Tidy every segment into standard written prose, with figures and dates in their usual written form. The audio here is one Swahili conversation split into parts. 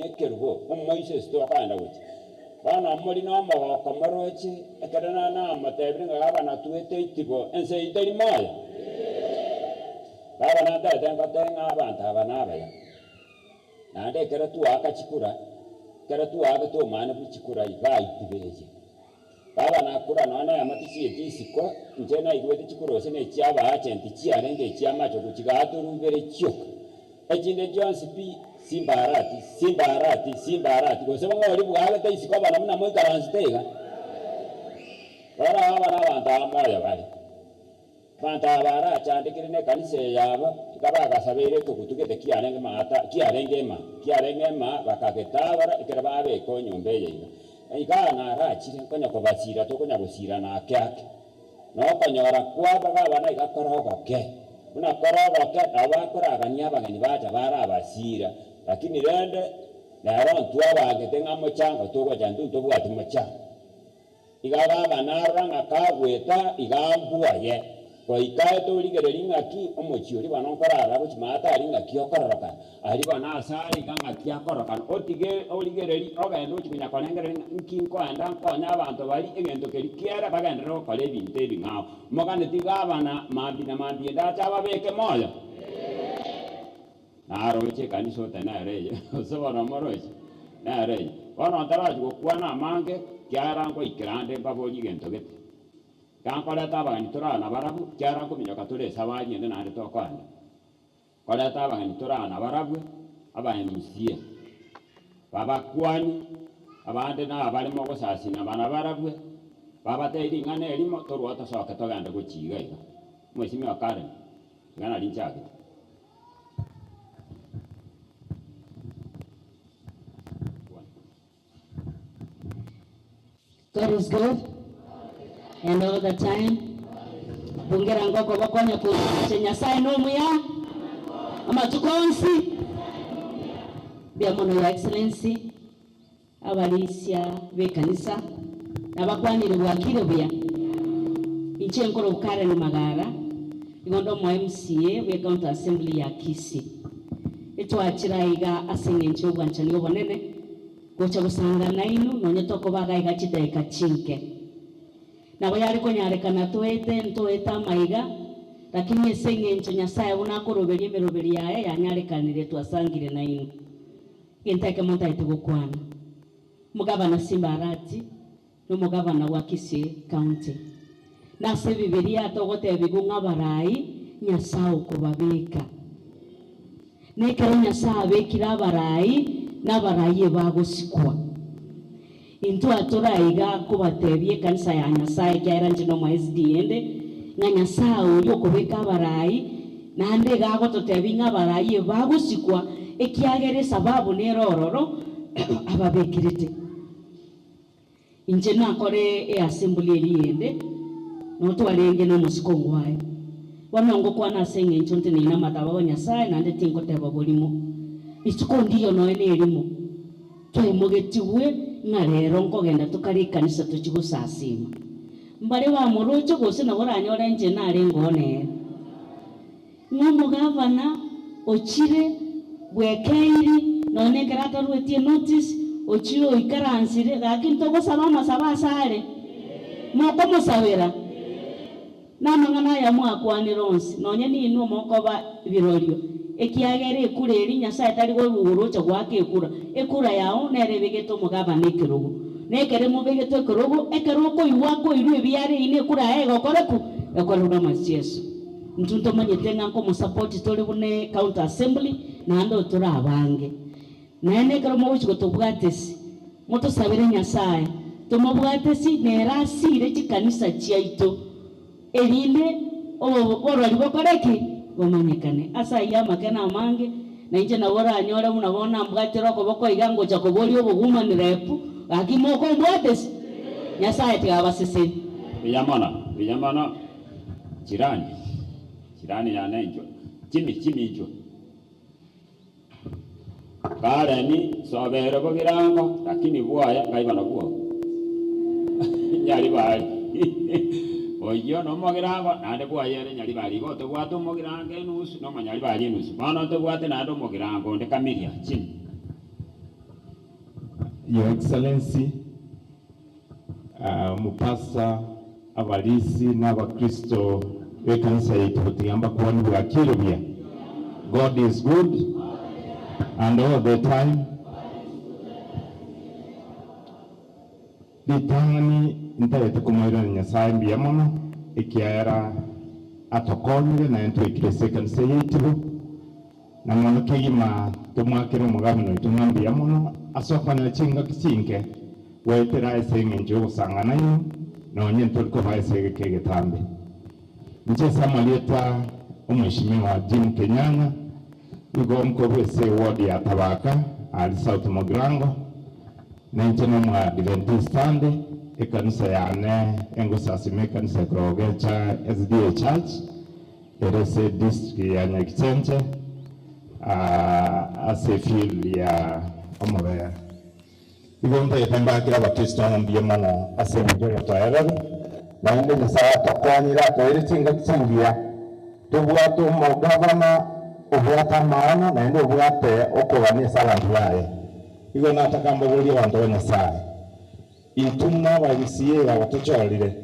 nekerugo ummoise sto bana wuti bana muri no mo kamorochi ekadana na matebri ngaba tuete itibo ense itari moya baba na dada ngatenga abantu abanaba ya nande kera tu akachikura kera tu agato mana bichikura ibaitibeje baba na kura nona ya matisi edisiko njena igwete chikurose ne chiaba agenti chiarenge chiamacho kuchigato rumbere chyoka ejinde Jones P simbarati gose bangori bwaga taisiko abana muna mo karanstega bara abana abantu amoya bali banta bara chandikire ne kanise yaba kabaga sabere ko kutugete kiarenge ma bakagetabara ikerababe ko nyombe yinga igana arachire konya kubasira to konya gusira na kyake no konyora kwaba bana igakorogoke una korogoke abakoragania abageni baja bara abasira lakini rende na rontu abagete ngamo chango to jandu to bwati mocha igaba bana ranga kagweta igambua ye ko ikae to ligere ngaki omochiori bana nkorara buchimata ari ngaki okororoka ari bana asari kanga kiakoroka otige oligere ogendo chinya konengere nkinko anda konya abantu bali egento keri kiera bagendero kole binte bingao mogane tigabana mambi ndata babeke moyo naroche kaniso tena reje sobona moroche na reje wana ndaraje kokwana mange kiarango ikrande baboli gento gete kankora tabagani turana barabu kiarango minyoka tore sabanyi ndana ari tokwana kora tabagani turana barabu abanyisiye babakwani abande na abali mo gosasina bana barabu babateri ngane elimo torwata soka toganda guchiga iga mwesimi wakare ngana linchake. God is good, and all the time. Bungera ngoko bakonya kuchenya sai no muya ama tukonsi bya mono ya excellency abalisia bekanisa nabakwanire bwakiro bya inche nkoro bukare ni magara igondo mo MCA we county assembly ya Kisi etwachira iga asengenche obwanchani obonene gocha busanga nainu nonye toko baga iga chideka chinke nabo yari konyarekana ntoeta maiga lakini esengencho nyasaye unakoroberie meroberi yae yanyarekanire twasangire nainu gentake monta itugukwana mugabana Simbarati no mugabana wa Kisii county nase bibilia togote bigunga barai nyasao kubabika nekero nyasaye bekira barai n'abaraye bagosikwa into atoraiga kubatebye kanisa ya nyasaye kyaranje no mu SDN nga nyasaye uri okubeka abarai nande gago totebi ng'abaraye bagosikwa ekiagere sababu nerororo ababekirite inje nakore assembly eliende no twarenge no musikongwaye wanongo kwana senge nchonte ni namataba nyasaye nande tinkoteba bolimo itukondiyo no ene elimo twemugetiwe na rero nkogenda tukari kanisa tukigusasima mbare wa murocho gose na boranyora nje nare ngone n'umugavana ochire bwekeiri none karata ruetie notice ochiro ikaransire lakini togosaba amasaba asare moko musabira namangana ya mwakwanirons nonye ni inu mokoba birorio ekiagere ekureri nyasaye tari go bugurocha gwake ekura yao nerebegeto mugabana ekirogo nekere mubegeto ekirogo ekeroko iwako iru ebiare ine kura ego koreku ekorora masieso ntunto manyetenga ko support tole bune county assembly nando tura abange nene kero mo wichiko tobwatesi moto sabire nyasaye tomobwatesi nerasire chikanisa chiaito elinde orori bokoreki bomanyekane asa ya makena amange na inje na wora anyora munabona mbwatero ko boko igango jakoboli obuguma nirepu akimoko mbwatesi nyasaye tigabasese biyamana jirani ya nenjo chimi jo karani sobere bogirango lakini bwaya ngaibana bwo nyari bali oyo no mogirango nande bwaya nyari bali go to bwato mogirango nusu no manyari bali nusu bana to bwate nando mogirango nde kamiria chini Your Excellency, mupasa abalisi n'abakristo b'ekanisa yaitu kutuyamba kubona bwakiro bya. God is good and all the time. Litangani ntarete kumwira Nyasaye mbiya mono ikiara atokonyire na entu ikirese ekanisa yaitu na mono kigima tumwakira omugabano itumwambiya mono asokwana chinga kisinke wetera esenge njo gusangana yo nonye nturiko baesege kegetambe nje samalieta omwishimiwa Jim Kenyanya ugo mkobwese ward ya Tabaka ali South Mogrango na ncheno mwa Adventist Sunday ekanisa yane engusasi mekanisa Krogecha SDA Church erese district ya Nyakichenche ase field ya Omobea Igonta yatamba kila bakristo ambiye mono ase mjo yatoyerero na inde Nyasaye tokwanira toyeretinga kitsingia tubwatu mo governor ubwata maana na inde ubwate okobani sala ndwaye igo natakamba buli wantu wa Nyasaye ituma bagisiye batochorire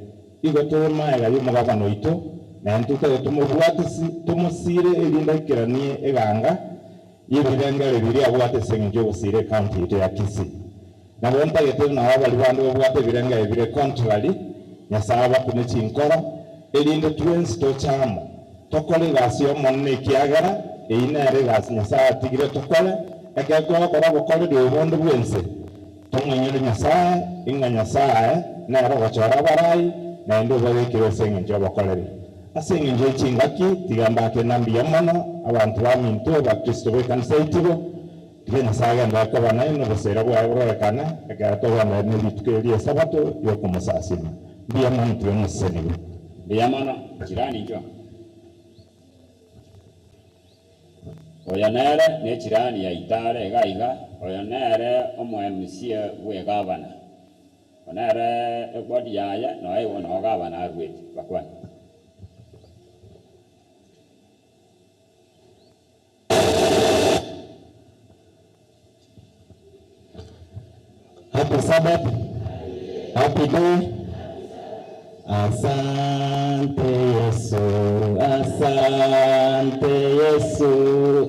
igo tumaega yo mugabano ito na ntuke tumubwatisi tumusire elinda kiranie eganga yibirengere biri abwate senjo usire county ito ya Kisii na wonta yetu na wabali bandu obwate birengere bire contrary Nyasaye bakune chinkora elinde twins to chamo tokole gasio monne kiagara einere gas Nyasaye tigire tokole ekekora kora bokole de bondo bwense tomwenyere Nyasaye inga Nyasaye na ro gochora barai na ndo babekire senjo bakolere asenga nje chingaki tigamba ke nambi yamana abantu baminto bakristo bekanisa itibo tigena saga ndako bana ino bosera bwa bororekana agato bana ne bitkerie sabato yo kumusasima biya muntu yo museni biya mana jirani jo oyanere ne jirani ya itare gaiga oyanere omwemusie we gavana onere ebodi yaya no ai wona gavana arweti bakwana Happy Sabbath, happy day. Asante Yesu, asante Yesu,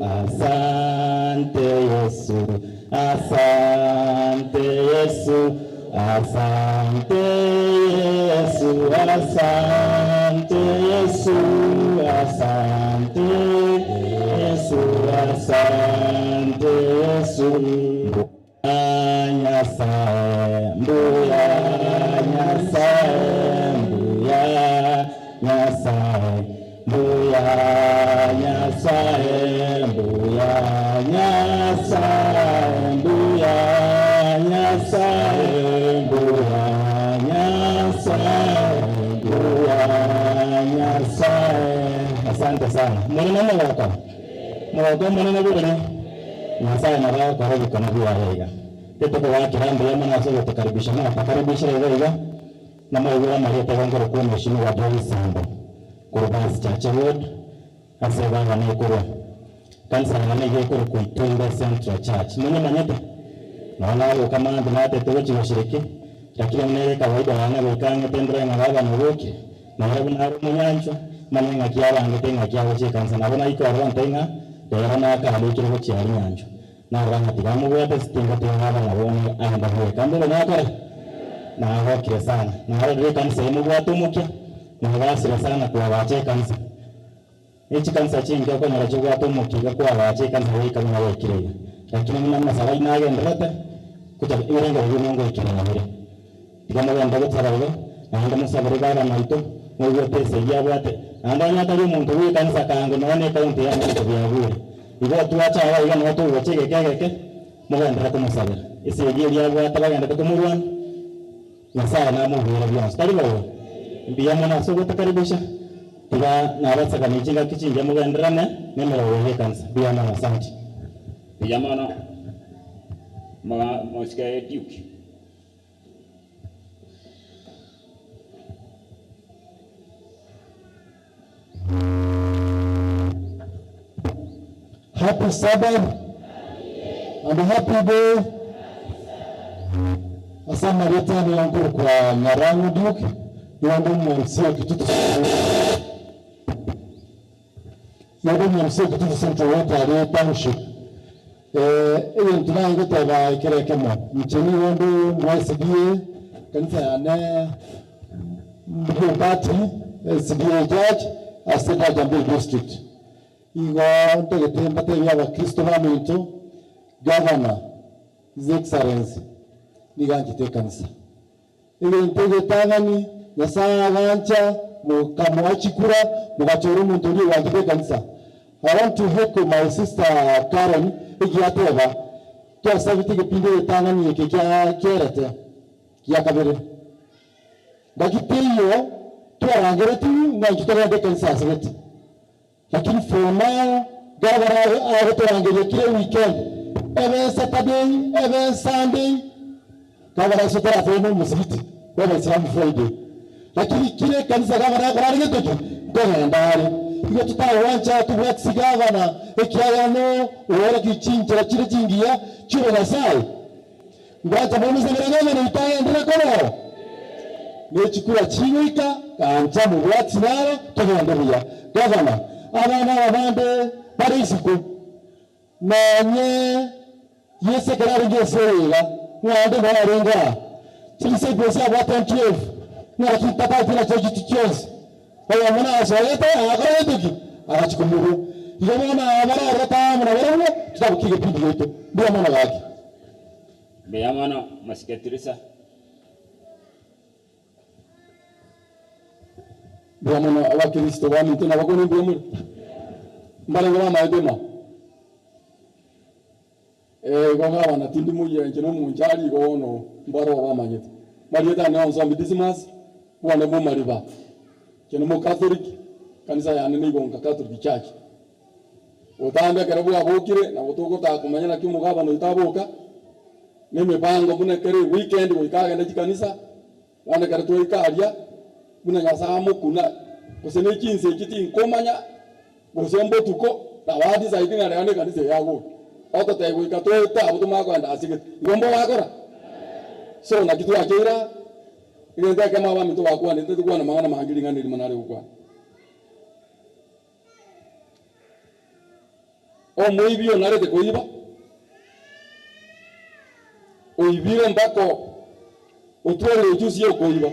asante Yesu, asante Yesu, asante Yesu, asante Yesu, asante Yesu, asante Yesu. Nyasaye, mbuya, Nyasaye, mbuya, Nyasaye, mbuya, Nyasaye, mbuya, Nyasaye, mbuya, Nyasaye, mbuya, Nyasaye, mbuya, Nyasaye. Asante sana. Mwana mwaka. Mwaka mwana bure. Nyasaye na roho karibu kana huwa yega. Teto kwa kirambo yama na sio tukaribisha na tukaribisha yega. Na mwana Maria tangoro kwa mheshimiwa wa Joy Sambo. Kurubasi Church Road. Aseba ngane kuro. Kanisa ngane yeko kuitunga Central Church. Mwana manyete. Naona leo kama ndimate tuwechi washiriki. Lakini mnele kawaida wana wekanga tendra na baba na woke. Na wale na munyancho manenga kiala ngatenga kiala che kanisa na bona iko arwan tenga. Tena kali kiro chiari nyanjo na ranga tigamu wete stinga tenga na bone anda hoe kambele na kare na hoki sana na hadi kanisa mu watu mukia na wasira sana kwa wache kanisa hichi kanisa chingi kwa na wache watu mukia kwa wache kanisa hii kama na wekire lakini mna masala inaga ndrete kuta irenga yungo ikira na hore tigamu wenda gutarawe na anda musabari gara na ito mwe pesa ya wate anda nyata yo muntu wi kanisa kango none kaunti ya muntu bya bure ibo tuacha awa iga no tu wachege kegeke muganda ko musabira ise yiri ya wate baganda ko murwan Nyasaye na mu bira bya stari bawo mbiya mona so gutakaribisha tiga na batsa kamijinga kichinja muganda ne nemero we kanisa biya mona asante biya mona moske duke Happy Sabbath and a happy day. Asama leta ni yangu kwa Nyarangu Duke, yangu mwamsio kitutu. Yangu mwamsio kitutu Central Water Township. Iyo ntunangu teba ikirekemo. Mcheni wandu mwesigie, kanisa yane mbati, SBA Judge, Aseta Jambil District. Igo ntegete mbate yaba Kristo Baminto, Governor, His Excellency. Niganje kanisa. Ile ntege tangani na saa gancha mukamwachikura mugachoro muntu ndi wajike kanisa. I want to echo my sister Karen igiateba. Kwa sabiti kipinde tangani kikya kerete. Kia kabere. Bakitiyo tuarangere tu ngajitoka de kanisa sabiti. Lakini for now gavana arotorangere kile weekend. Every Saturday, every Sunday kama sotara feno msikiti kwa Waislamu Friday, lakini kile kanisa kama na ngetoki ndio ndani hiyo tutawancha tuwatsi gavana ekiayano wala kichinja kile chingia chuo na sai ngata bomu za gavana ni itaye ndira kono ne chikura chiwika kanja mu watsi nalo tugenda gavana abana abande parisiko nanye yese karari gesera ngade barenga tilise pesa watan 12 na kitata kila chochote kwa maana asoleta akayetuki akachikumuru hiyo maana abara rata mna wewe tutakukiga pindi yetu ndio maana yake beyamana masiketirisa beyamana abakristo bani tena bakoni biyamuru mbalenga mama yedema goga wana tindi muye njeno munjali gono mbaro bamanyete marieta ne onzo midisimas wana mu mariba kene mu Catholic kanisa yana ni gonga Catholic church otanda karabu abokire na botoko ta kumanya na kimu gaba no itaboka nime bango bune kere weekend wikaga na kanisa wana karatu ikaria buna nyasamu kuna kusene kinse kiti nkomanya gosembo tuko tawadi zaidi na rane kanisa yago auto taigo ikatoeta abutuma kwanda asige ngombo wakora so na kitu akira ile kama wa mtu wakwa ni ndio kwa na maana mahangiri ngani limanare ukwa o muibio narete kuiba oibire mbako otwele ujuzi yo kuiba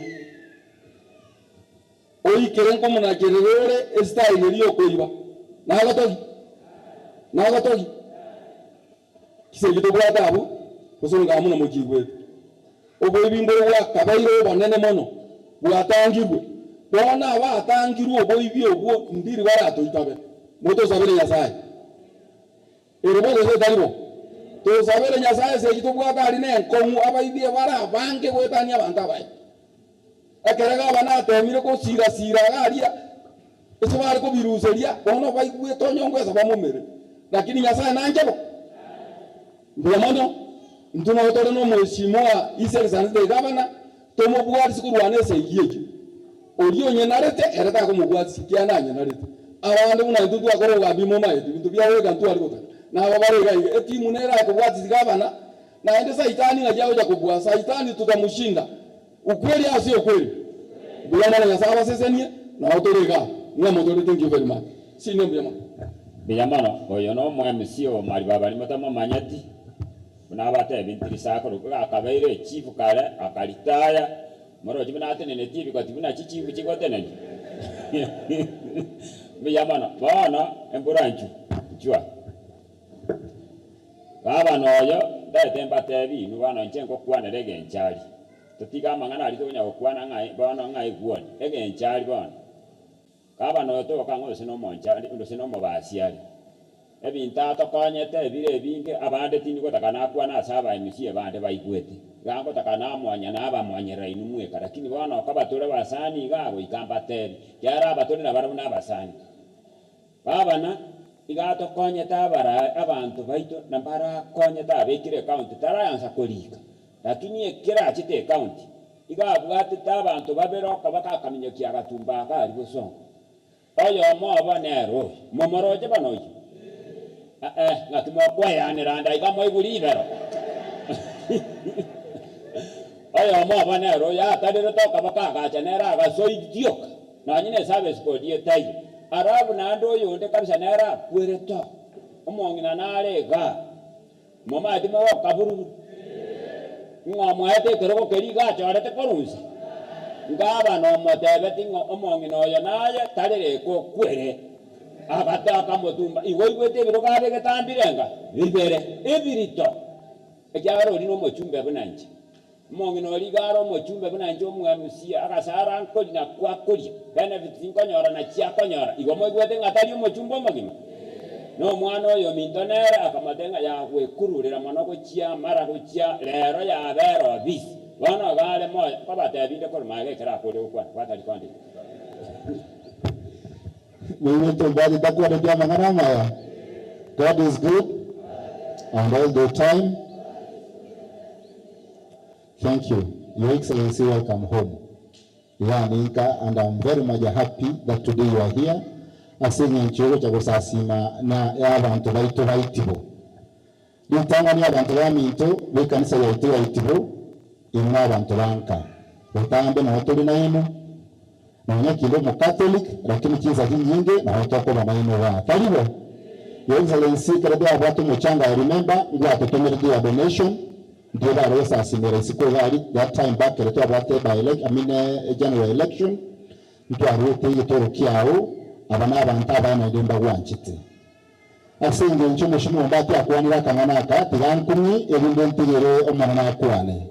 oikere nko muna kerere style liyo kuiba na gatogi kise gito bwa tabu kusonga amuna mukigwe obo ibimbo wa kabairo banene mono bwatangirwe bona batangirwe obo ibyo obwo ndiri barato itabe moto sabere nyasaye erebo ze dalibo to sabere nyasaye se gito bwa kali ne nkomu abaibie bara bange gwetania bantabaye akerega bana temire ko sira garia eso bari ko biruseria bona baigwe tonyongwe sabamumere lakini nyasaye nanjebo ndio maana ntuna otore no mheshimiwa isere sanze gavana tomo bwari sikurwane se yiye oriyo nyenarete ereta ko mubwati sikiana nyenarete abande muna ntutu akoro gabimo maye bintu byawe gantu ari gota na babare ga eti munera ko bwati gavana na ende saitani ngajao ja kubwa saitani tutamushinda ukweli au sio kweli bwana na sasa sesenie na otorega mwa motori thank you very much sine mbiyama biyamano oyo no mwamsio mari babali matama manyati unabate bintiri sakoro akabeire chief kale akalitaya moro jibina atene TV kwa tibina chichivu chikotenene biyamano bana emburanchu chwa baba noyo dete mbatebi nubana nchenko kwana rege nchali totiga mangana ali tonya kwana ngai bana ngai guoni rege nchali bana kaba noyo to kango sino monchali ndo sino mobasiali ebinta tokonyete ebire ebinge abande tini gotakana kwana asaba emisie bande baigwete gango takana mwanya na abamwanyera inumwe lakini bana okabatore basani gago ikambateri yara abatore na barabu na basani babana igato konyeta bara abantu baito na bara konyeta abekire account tarayansa kolika lakini ekira chite account igabwate tabantu baberoka bakakamenyo kiagatumba kali bosongo oyo moba nero momoroje banoyo ngati mokwayanira ndai kama igulibero Kaya mo abanero ya tadero toka bakaka chanera ga soidioka. Na nyine service code ye tai. Arabu na ndo yonde kabisa nera kwereto. Omongina nare ga. Mama adimo kaburu. Ngomo ate keroko keriga chorete korunsi. Ngaba no motebeti omongina oyo naye tarere ko kwere. Agata kamotumba iwoigwete birogabe getambirenga. Bibere ebirito. Ejaro ni no mochumbe bunanje. Mongino ligaro mochumbe bunanje omwamusia agasara nkoli na kwa koli. Benefit nkonyora na chia konyora. Igomo igwete ngatari mochumbe omagima. No mwana oyo mintonera akamatenga ya wekururira manoko chia mara kuchia lero ya bero bis. Wana gale mo babate binde kol mage kera kole ukwa watali kwandi. Wewe tumbali takuwa ndio mangana ya. God is good and all the time. Thank you. Your Excellency, welcome home. Nika, and I'm very much happy that today you are here. Asenye nchoro cha kusasima na abantu baitu baitibo. Nitanga ni abantu baminto bekanisa yaitu baitibo imwa abantu banka. Utambe na watoli na inu. Na nyakilo mu Catholic lakini kiza nyingi na watoko ba maino wa. Karibu. Your Excellency karibia watu mchanga I remember ndio atotomere dia donation. Ndio ba rosa asimera isiko yali that time back to about by general election. Ndio arote yitoro kiao. Abana abantu abana ndemba wanchite asenge nchumo shimo mbati akwanira kanganaka tigankumi ebindo ntigere omwana akwane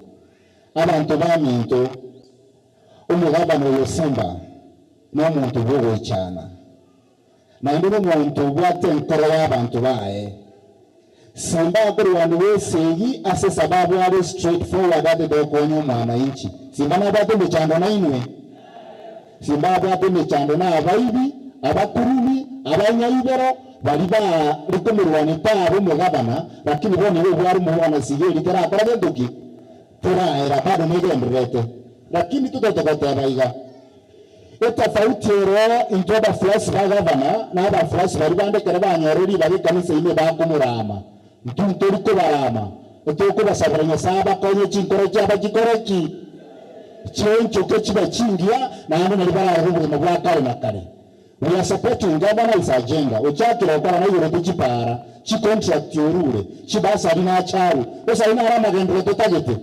abantu baminto umugaba no yosemba no muntu bwo cyana na ndimo muntu bwate nkoro y'abantu bae simba kuri wandu wese yi ase sababu ale straight forward ade do konyo mwana inchi simba na bado mchando na inwe simba bado mchando na abaibi abakurumi abanyayibero bali ba rikomerwani tabo mugabana lakini bone bo bwari muwana sigeri tera akora nduki tera era bado negendrete lakini tutotokota baiga etafauti ero intoba flash bagabana na aba flash bali bande kera banyaruri bali kanisa ime bakumurama ntuntori ko barama otoko basabranya saba konye chinkoro cyaba gikoreki chencho kechiba chingia na ando nalibara rubu mabwa kare na kare. We are supporting government's agenda. Ochakira okara na yoro chipara, chi contract yorure, chi basa rina charu. Osa ina rama gendro totagete.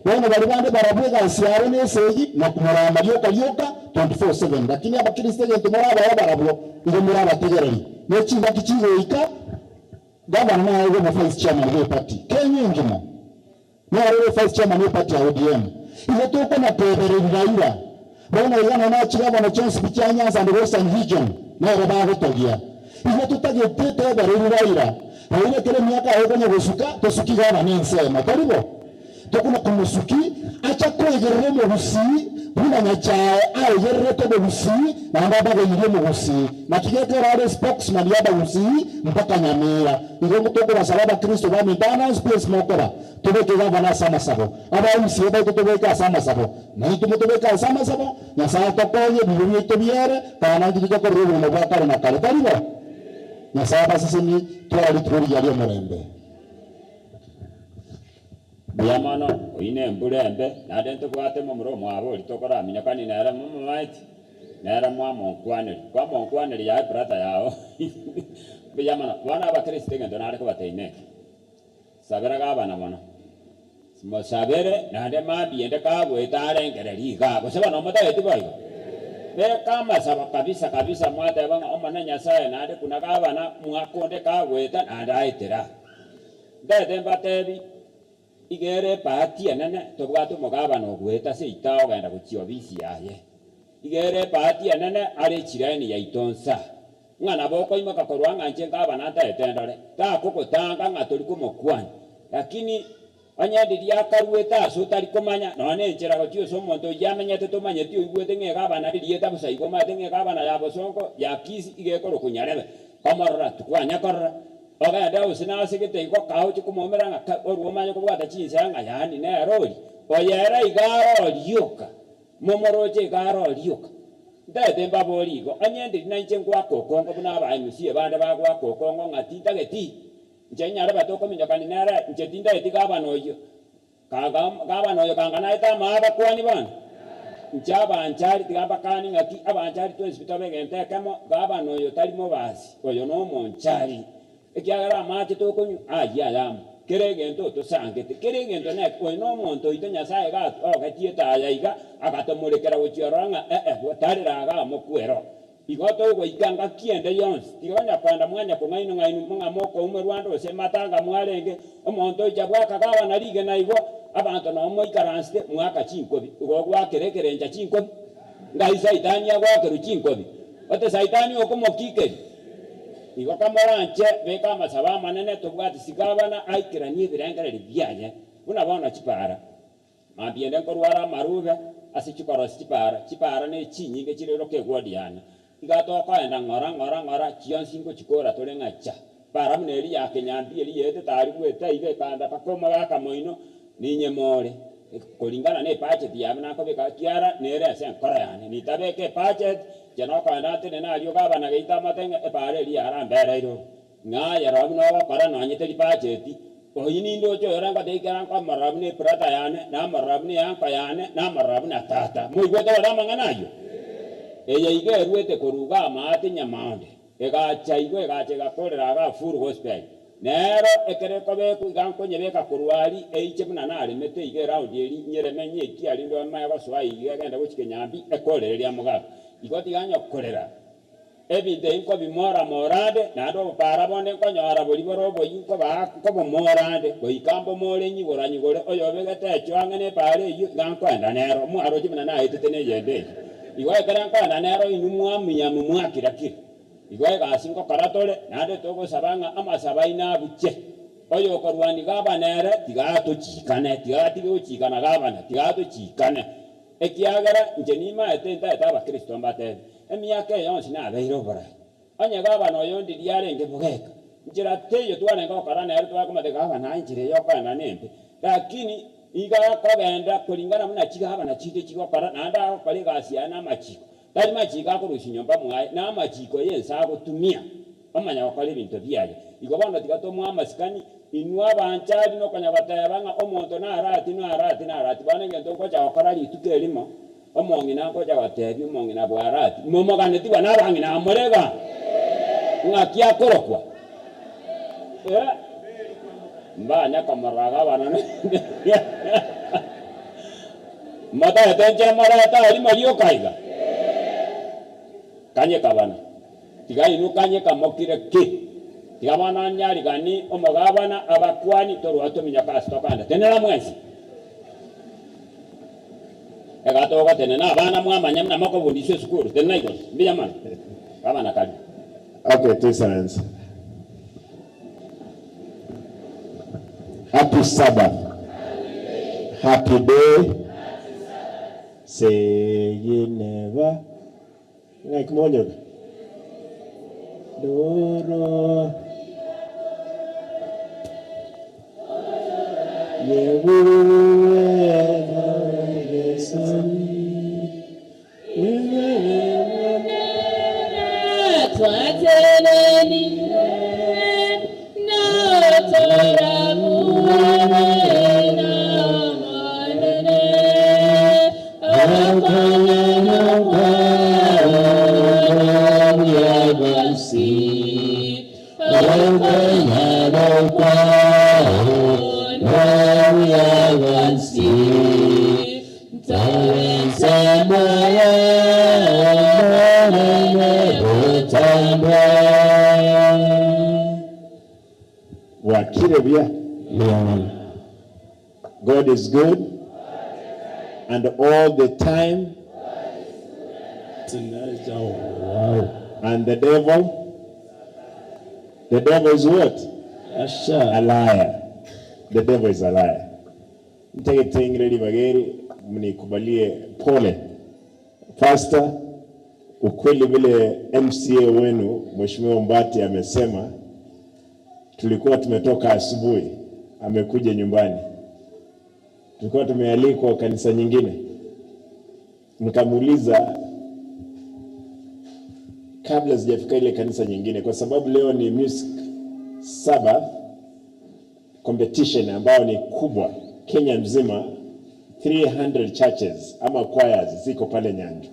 Wana balibande barabwega asiare ne seji na kumara marioka 24/7. Lakini abakiriste gente moraba ya barabwo, ngo moraba tegereri. Ne chinga kichizo ika government na yego vice chairman wa party. Kenya ngima. Na yego vice chairman wa party ya ODM. Ile toko na tebereri raira. Bona yana na chigaba na chance bichanya and Western region na roba hotogia ile tutagete tebere iraira ile kile miaka yego na gusuka tosukiga na nsema karibu tokuna kumusuki acha kwegerere mu busi buna nyachae ayo yerere to busi na ndaba yire mu busi na kigete rare spokesman yaba busi mpaka nyamira ile mutoko wa salaba Kristo ba mitana space mokora tubeke gavana sama sabo aba msieba tubeka sama sabo na tubeka sama sabo na saa tokonye bibiri tobiere kana ndiko rubu mu bakare na kale karibu na saa basi ni twali turi yali omurembe Biamano ine mbulembe na dento kwate mu muromo abo litokora minyakani na era mu maiti na era mu amonkwaneri kwa monkwaneri ya brata yao Biamano wana abakristo ngendo na ariko bateine sabera gabana bana mo sabere na de mabi ende kabwe tarengereri ga ko seba no mata eti bayo be kama saba kabisa mwata banga omana nyasaye na de kuna gabana mwakonde kabwe ta na ndaitera ndete mbatebi igere pati anene tobwato mogabana ogweta se itao genda guchio bisi yaye igere pati anene ari chirani ya itonsa ngana boko imaka korwanga nche gabana ta etendore ta koko tanga ngatori kumokwani lakini anyadiri akarueta so tari komanya none nchera gotio so monto yamenya tetomanya tio igwete ngega bana rieta busa igoma ngega bana ya bosonko ya kisi igekoro kunyarebe kamarra tukwanya korra oga ndao sina sigete iko kaho chikumomera nga orwomanya kubwata chinsanga yani ne roli oyera igaro lyoka momoroje igaro lyoka ndete mbaboli go anyadiri na nchenkwa kokongo buna abayimusie bande bagwa kokongo ngati tageti njenyara batoko minyakani nara njetinda etika abanoyo Gavana oyo kanganaita maaba kwani bana. Nchaba anchari tigamba kani ngaki abanchari twese bitobegente kamo gavana oyo talimo basi. Oyo no monchari. Ekiagara amati tokonyu yam. Keregento tosangete. Keregento ne oyo no monto ito Nyasaye gato ogatieta ayayiga agatomulekera gochioranga watariraga mokwero. Igoto go ikanga kiende yonse tiganya kwanda mwanya ko ngaino munga moko umwe Rwanda ose matanga mwalenge omonto ijabwaka gawa nalige naibo abantu no mo ikaranste mwaka chinkobi ugo gwakerekerenja chinkobi ngai saitani agwakero chinkobi ote saitani okomokike igo kamoranche beka masaba manene tobwati sigabana aikiranie birengere byaje unabona chipara mabiende nkorwara maruga asichikoro chipara ne chinyinge chirero kegwodiana igato kaenda ngora chionsingo chikora tolengacha para mneri ya kenyambi eri yete tari gweta ibe kanda pakoma gaka moino ninye more kolingana ne budget ya mna ko beka kiara nere ase nkora yani nitabeke budget jeno kaenda tene na alio gaba na geita matenge pare eri ara mbere iro nga ya rabu no para no anyete di budget oyini ndo cho yoranga de ikara kwa marabu ne prata yani na marabu ne yanka yani na marabu na tata mu igweta wala manganayo eye ige ruete koruga amate nyamande ega chaigwe ega chega korera ga full hospital nero ekere kobe kuganko nyebeka kurwari eiche muna nare mete ige round eri nyeremenye iki ari ndo maya baswa ige genda guchike nyambi ekorereria mugaga igoti ganyo korera ebide inko bimora morade nado para bonde ko nyora boli borobo inko ba ko bomorade ko ikambo more nyigora nyigore oyo begete chwangene pare yu ganko enda nero mu aroji muna na etete yende igwa karanka na nero inumwa munyamu mwakiraki igwa gasinko karatole nade togo sabanga amasabaina buche oyo korwani gaba nere tigato chikane tigati chikana gaba na tigato chikane ekiagara njenima etenta etaba Kristo mbate emiyake yonsi na abeiro bora anya gaba no yondi diarenge bugeka njira teyo twane ngo karana ero twakomate gaba na njire yokana nembe lakini iga kogenda kulingana muna chigaba na chite chigokara nanda kali gasiana machiko tali machika ko rushinyomba mwaye na machiko yensa gutumia amanya wakali bintu byaje igobanda tigatomwa amasikani inwa banchari no kanya batayabanga omonto na arati bane ngento ko cha wakara litukelimo omongi na ko cha batebi omongi na bwarati momogane tiba na bangi na amorega ngakia korokwa mbanya kamaraga bana mata tenje marata ali mario kaiga kanye kabana tigai nu kanye kamokire ki tigabana nyari gani omogabana abakwani toru atominya kasto kanda tenera mwensi egato ko tenena bana mwamanya na mako bundiswe skuru tenena iko biyamana kabana kali. Okay, Excellence. Happy Sabbath. Happy day. Say ye never. Like monyo. Doro. Ye God is good, and all the time. And the devil is what? A liar. The devil is a liar. Mtegetengere bageri mnikubalie pole. Pastor, ukweli vile MCA wenu Mheshimiwa Mbati amesema, tulikuwa tumetoka asubuhi, amekuja nyumbani. Tulikuwa tumealikwa kanisa nyingine. Nikamuuliza kabla sijafika ile kanisa nyingine, kwa sababu leo ni Music Sabbath competition ambayo ni kubwa Kenya mzima 300 churches ama choirs ziko pale Nyanjo.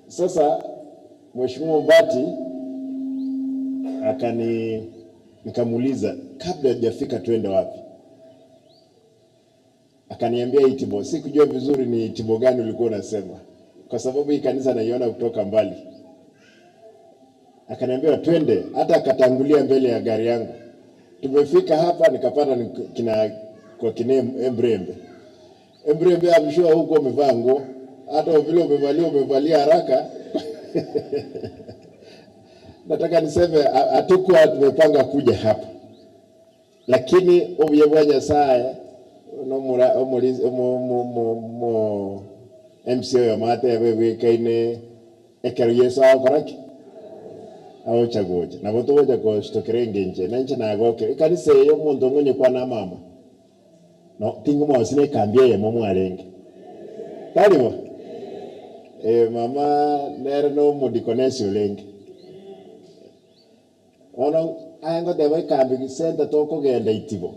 Sasa Mheshimiwa Mbati nikamuuliza kabla hajafika twende wapi. Akaniambia Itibo. Sikujua vizuri ni Itibo gani ulikuwa unasema, kwa sababu hii kanisa naiona kutoka mbali. Akaniambia twende, hata akatangulia mbele ya gari yangu. Tumefika hapa nikapata kwa kine Embrembe amshua huko umevaa nguo, hata vile umevalia haraka. Nataka niseme hatukuwa tumepanga kuja hapa, lakini ubiyebwanya saa MCO ya mate ya bebe kaine ekero Yesu akoraki au chagoja na boto boja ko stokerenge nje na nje na goke kanisa yo muntu ngonye kwa na mama no tingo mo sine kambie ya momu arenge talibo mama nere no mudikonesio lenge ono ayango deba kambi senta toko genda Itibo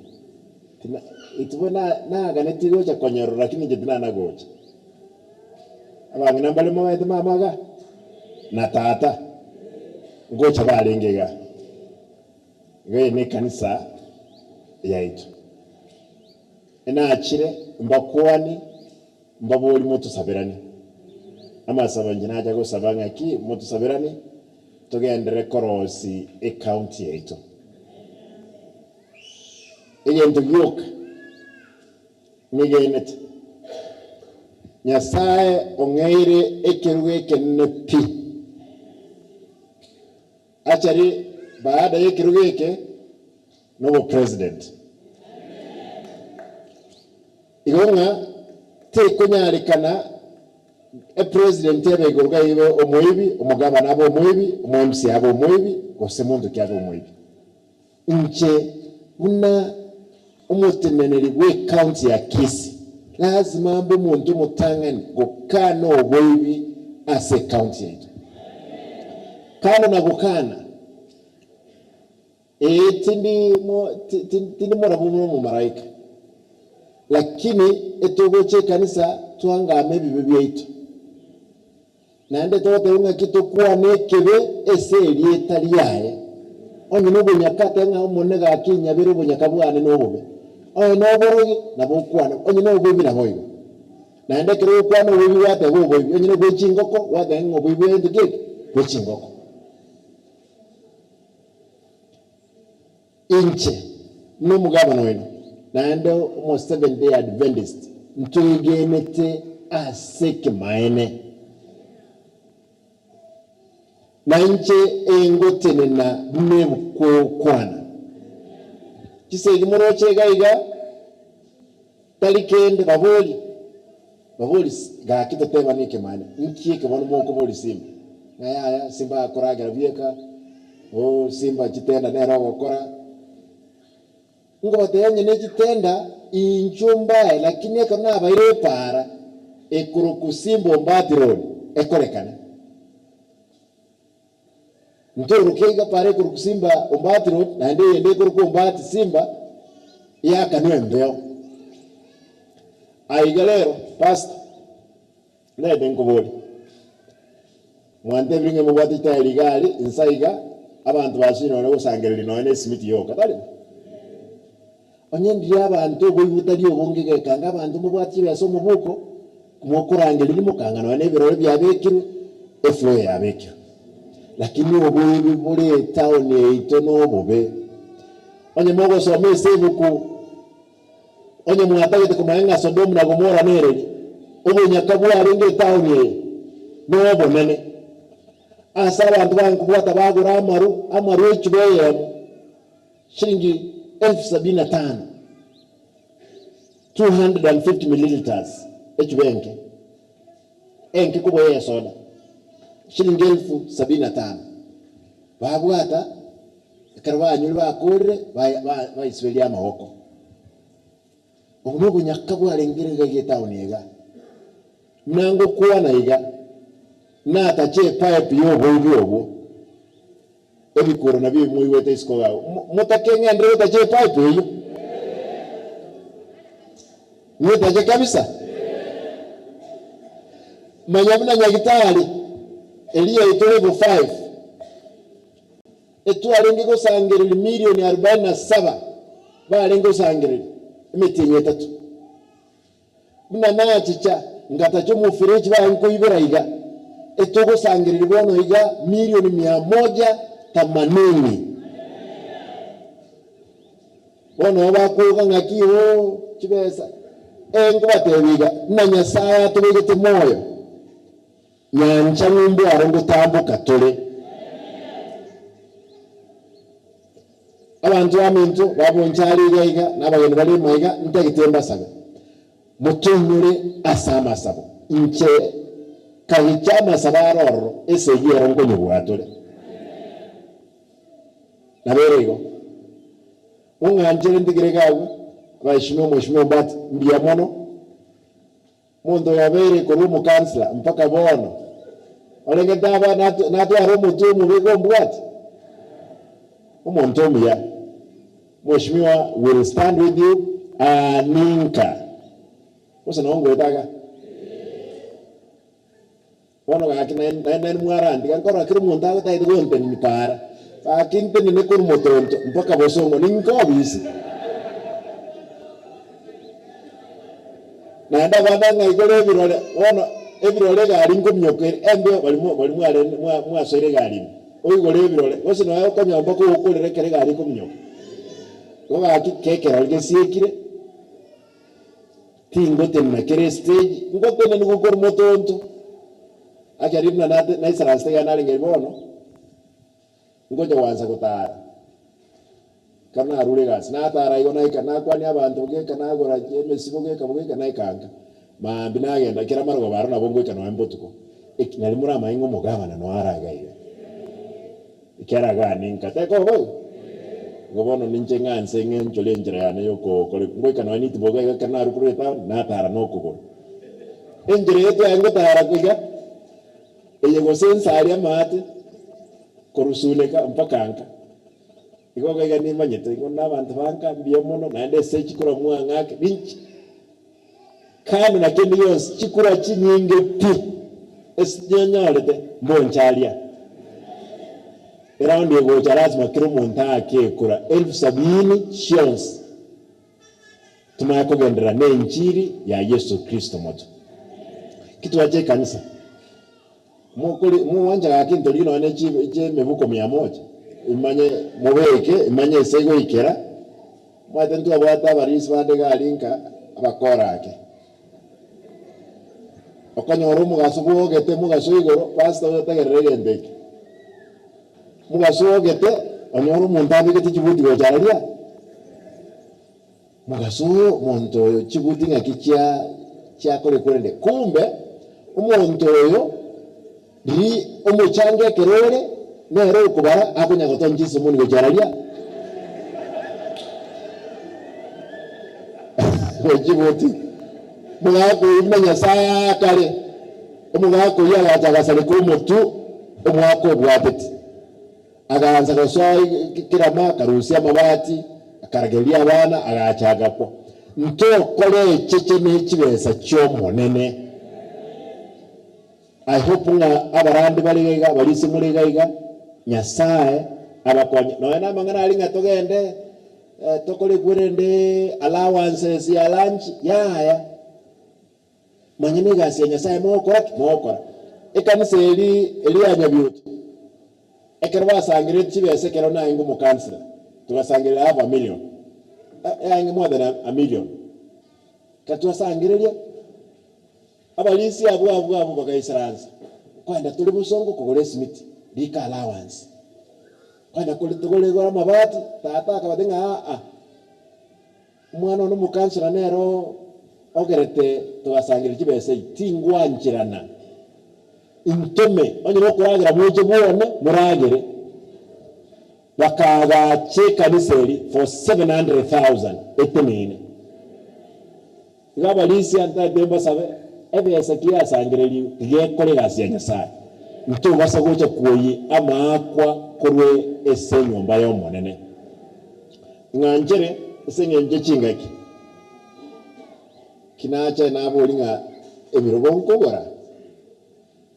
na ganeti gocha konyoro lakini jetina na gocha abangina mbale mwa mama ga na tata gocha balengega ne kanisa yaitu ina achire mbakwani mbaboli moto saberani ama sabanje aja go sabanga ki moto saberani tugendere korosi county yaitu igento yoka nigenet Nyasaye ongeire ekeruwe kenne pi achari baada ya ekeruwe ke no president igonga te kunyarikana president ebe gorga ibe omuibi omugabana abo omuibi omumsi abo omuibi gose muntu kyabo omuibi nche una umutemeneri we county ya Kisii lazima mbe muntu mutangani gukana obuibi ase county yetu kana na gukana tindi morabu mu maraika lakini etogoche kanisa twangame bibe byaitu nande tote unga kitu kwa nekebe eseri etali yae onye no bunyakate nga umonega akinya biro bunyakabwane no bube onye no borogi na bukwana onye no bubi na boyo nande kero kwana bubi wate bo boyo onye no bwechingoko wate ngo bubi endike bwechingoko inche no mugabano wenu nande mo 7-day Adventist ntuigenete aseke maene nanche engotene na mmebu kwana kisegi moroche gaiga talikende baboli ga kitatema nike mana nkiye ke bono moko boli simba ngaya simba akoraga bieka simba kitenda nero gukora ngo batenya ne kitenda injumba lakini kana abaire para ekurukusimbo mbadron ekorekana Ntoro kega pare kurukusimba Umbati road na ende kuruku Umbati Simba ya kanwe mbeo aigalero past na denko boli mwante bringe mubati tayari gali insaiga abantu bashino no sangereri no ene smith yoka tali onyendi abantu boyutali obongege kanga abantu mubati yaso mubuko kumokurangeri limukanga no ene birore byabekire eflo yabekire lakini obubi bule town yeito no bube onye mogo some sebuku onye mwatagete kumaenga Sodom na Gomora nereri obunyakabwa arenge town ye no bonene asa abantu bankubwata bagura amaru ekibeye shilingi 75 250 milliliters ekibenke enke kuboye soda shilingi 75 babwata karwanyu bakore bayisweli amahoko obuno nyakabwa arengere getauniga nango kuwa naiga na tache pipe yobo ebikoro na bimwe wete isko gawo mutakenga ndre tache pipe yo mwetaje kabisa manyabuna nyagitari Elia ito level 5 etu alengo sangirira milioni 47 balengo sangirira imitinye 3 muna nachicha ngata cyo mu fridge banko ibiraiga etu go sangirira bono iga milioni 180 bono bakuga ngakiwo kibesa engo batebiga na Nyasaye tubigete moyo nyanja ngumbi arongo tambuka tole abantu bamintu babonchali gaiga n'abayeni bali maiga ntagitemba saga mutunyure asama sabo inche kahichama sabaroro ese yerongo nyubwatole naberego unganjere ndigiregawe bayishimo mwishimo bat mbiamono mundo yabere ko rumu kansla mpaka bono olenge daba natu aromu tumu bigo mbwati umuntu ya mheshimiwa will stand with you aninka usa naongo etaga bono gakina nani mwarandi kankora kiri muntu agataide gonte ni para akinte ni nekuru motonto mpaka bosongo ninkobisi na ndabanda ngaigore birole ono ebirole gari ngumyokere endo balimu ale mwasere gari oyigore ebirole bose nayo kanyamba ko ukorere kere gari kumyoka ko baki kekera ligesiekire tingote na kere stage ngote ne ngukor motonto akaribna na isaraste ganali ngebono ngoje wanza gutara kana arure gas na tara igona ikana kwani abantu geka na gora emesibo geka bugeka na ikanga ma binagenda kira margo barona bongo ikana mbotuko nali muri maingo mugabana no araga ile ikera gani nkateko bo gobono ninje nganse ngenjole njira yana yoko kole ngoika no ni tiboga kana arukure ta na tara no kugo enjire yetu yango tara kuga eye gosensa ari amate korusuleka mpakanka ikoga gani manyete ngona abantu banka mbiyemono naende se chikura mwangake binchi kandi na kendi yose chikura chinyinge pi esnyanyalete mbonchalia around yego charazima kiro monta akekura 1070 shillings tumayakogendera ne injiri ya Yesu Kristo moto kitu aje kanisa muwanja yakinto lino ane je mebuko 100 imanye mubeke imanye sego ikera mwatentu abata barisi badega linka abakorake okanyoro mugasubo gete mugasuyigoro pastor otagerere ndeke mugaso gete onyoro muntabi gete chibuti gocharalia mugaso monto chibuti ngakichia cha kore korende kumbe umuntu oyo ndi umuchange kerore nero kubara akunya gotonjisa muni gocharalia chibuti mugako imenya saya kale umugako yala tagasale kumutu umwako bwatete agaanza gosoi kirama karusia mabati akaragelia abana agachagakwa nto kole cheche n'ekibesa cyo monene. I hope nga abarandi baligaiga balisi muligaiga Nyasaye abakonya noena mangana alinga togende tokole kurende allowances ya lunch ya manyine gasi Nyasaye mokora ekanisa eli anyabyutu ekerwa sangire chibese kero na ingu mukansela tugasangire half a million yangi more than a million katwa sangire abalisi abo bagaisranza kwenda tuli busongo kugole smith lika allowance kwenda tugole gora mabati tata akabadenga umwana no mukansela nero ogerete tugasangire chibese tingwanjirana intome onye no kuragira muje bone muragire bakaga cheka niseri for 700,000 etemene ngabalisi anta demba sabe ebe sakia sangireli yekole gasi Nyasaye nto basa gocha kuyi amakwa korwe esenyo mbayo monene nganjere esenyo nje chingaki kinacha nabo linga ebirobo nkobora